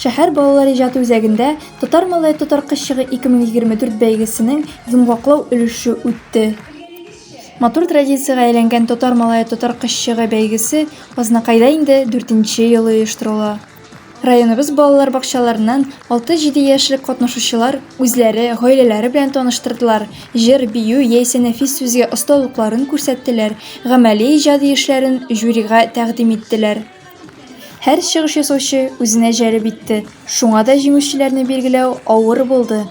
Шәһәр балалар иҗаты үзәгендә Тотар малай тотар кызчыгы 2024 бәйгесенең йомгаклау өлеше үтте. Матур традициягә әйләнгән Тотар малай тотар кызчыгы бәйгесе Азнакайда инде 4нче ел оештырыла. Районыбыз балалар бакчаларыннан 6-7 яшьлек катнашучылар үзләре, гаиләләре белән таныштырдылар, җыр, бию яисә нәфис сүзгә осталыкларын күрсәттеләр, гамәли иҗади эшләрен жюрига тәкъдим иттеләр. Һәр чыгыш ясаучы үзенә җәлеп итте, шуңа да җиңүчеләрне билгеләү авыр булды.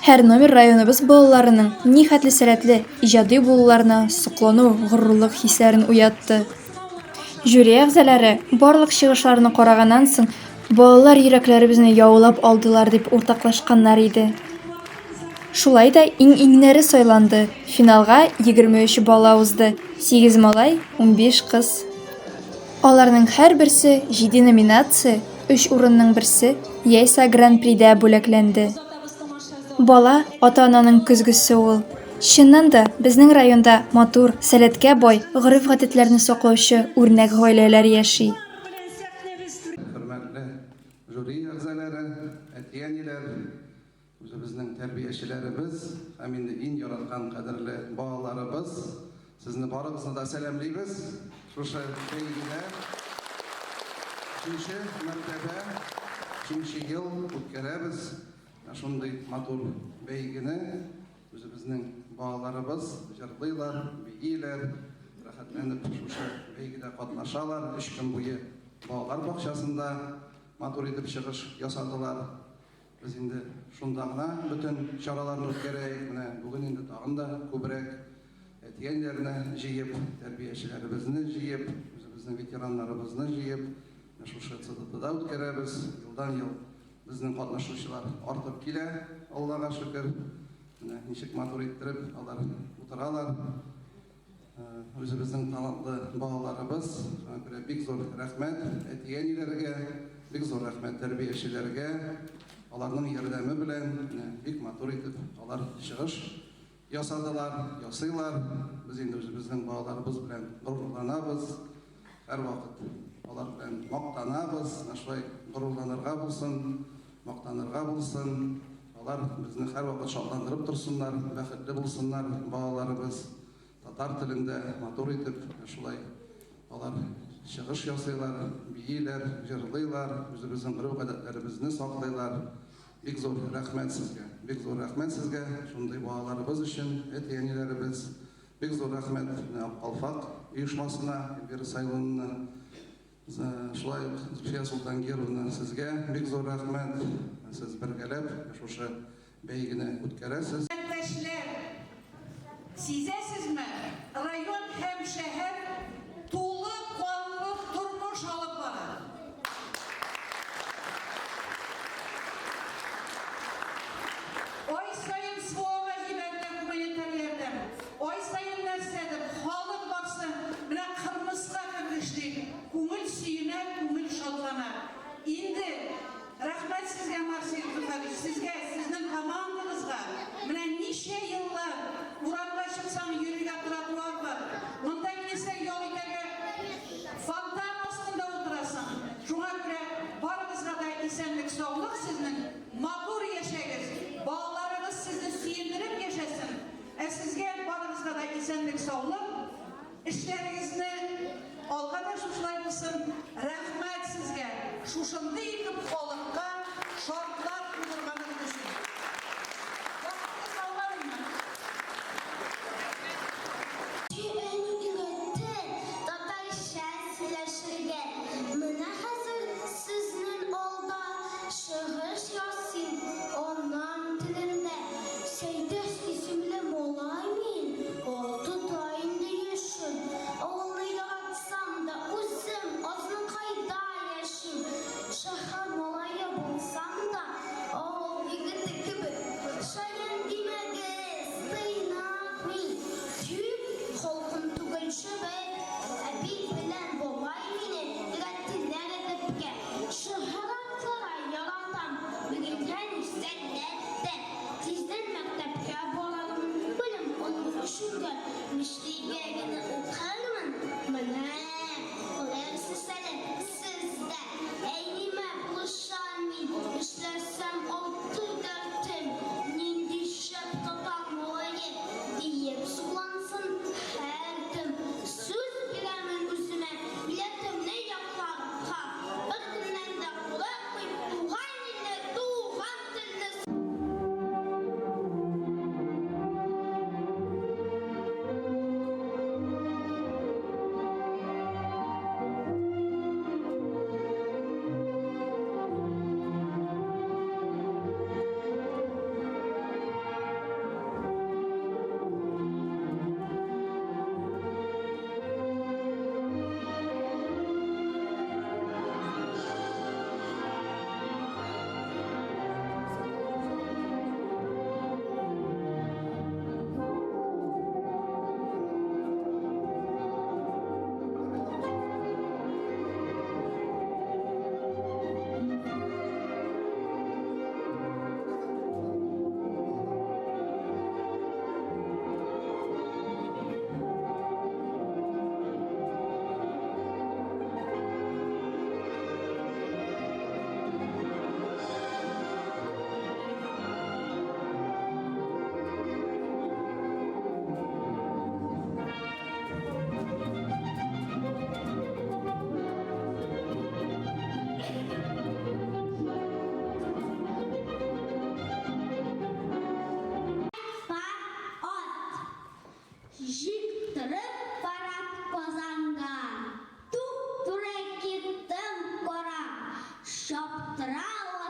Һәр номер районыбыз балаларының нихәтле сәләтле иҗади булуларына соклану, горурлык хисләрен уятты. Жюри әгъзалары барлык чыгышларны караганнан соң балалар йөрәкләребезне яулап алдылар дип уртаклашканнар иде. Шулай да иң-иңнәре сайланды. Финалга 23 бала узды, 8 малай, 15 кыз. Аларның һәрберсе 7 номинация, 3 урынның берсе яисә гран-придә бүләкләнде. Бала ата-ананың көзгесе ул. Чыннан да безнең районда матур, сәләткә бай, гореф-гадәтләрне саклаучы үрнәк гаиләләр яши. Хөрмәтле жюри әгъзалары, әтиәниләр, үзебезнең тәрбиячеләребез һәм инде иң яраткан кадерле балаларыбыз, сезне барыгызны да сәламлыйбыз. Шушы бәйгедә 3нче мәртәбә 3нче ел үткәрәбез. Шундый матур бәйгене үзебезнең балаларыбыз җырлыйлар, бииләр, рәхәтләнеп шушы бәйгедә катнашалар. 3 көн буе балалар бакчасында матур итеп чыгыш ясадылар. Без инде шунда гына бүтән чараларны үткәрәйек. Менә бүген инде тагын да күбрәк әтиәннәрне җыеп, тәрбиячеләребезне җыеп, үзебезнең ветераннарыбызны җыеп, шушы ЦДТда үткәрәбез. Елдан-ел безнең катнашучылар артып килә, Аллага шөкер. Менә ничек матур иттереп алар утыралар. Үзебезнең талантлы балаларыбыз, бик зур рәхмәт әтиәниләргә, бик зур рәхмәт тәрбиячеләргә. Аларның ярдәме белән бик матур итеп алар чыгыш ясадылар, ясыйлар. Без инде үзебезнең балаларыбыз белән горурланабыз. Һәр вакыт алар белән мактанабыз. Шулай горурланырга булсын, мактанырга булсын. Алар безне һәр вакыт шатландырып торсыннар, бәхетле булсыннар балаларыбыз. Татар телендә матур итеп шулай алар чыгыш ясыйлар, бииләр, җырлыйлар, үзебезнең гореф-гадәтләребезне саклыйлар. Бик зур рәхмәт сезгә. Бик зур рәхмәт сезгә. Шундый балаларыбыз өчен, әтиәниләребез. Бик зур рәхмәт Алфак оешмасына, Эльвира Сайловна, шулай Зульфия Султангировна сезгә бик зур рәхмәт. Сез бергәләп шушы бәйгене үткәрәсез. Сизәсезме, район һәм шәһәр тулы канлы тормыш алып бара. Ай сайын суга җибәрелгән гуманитар ярдәм. Ай сайын нәрсәдер, халык барсын, менә кырмыска кергешли, күңел сөенә, күңел шатлана. Инде рәхмәт сезгә, Марсель Зуфарович, сезгә, сезнең командагызга, менә ничә еллар урамга чыксаң йөрергә тротуар бар. Монда килсә ял итәргә фонтан астында утырасың. Шуңа күрә барыгызга да исәнлек, саулык сезнең, матур яшәгез. Балаларыгыз сезне сөендереп яшәсен. Сезгә барыгызга да исәнлек, саулык. Эшләрегезне алга да шушылай булсын. Рәхмәт сезгә. Шушындый итеп халыкка шартлар куйдырганыгыз өчен. Şahar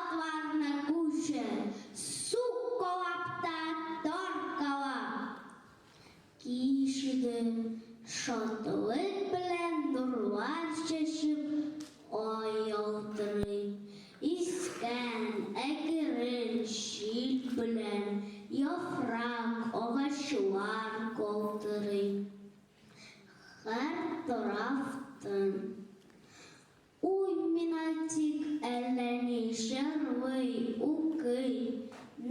атларына күші, су колапта торкалап. Кишіді шатылық білән нұрлар шешіп, ай алтырый. Искән әкірін шил білән, яфрак ағашлар колтырый. Һәр тарафтан уй минатик әлләни жырлый, укый,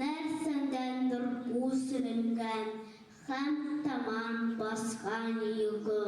нәрсәдәндер үсеренгән һәм таман баскан югы.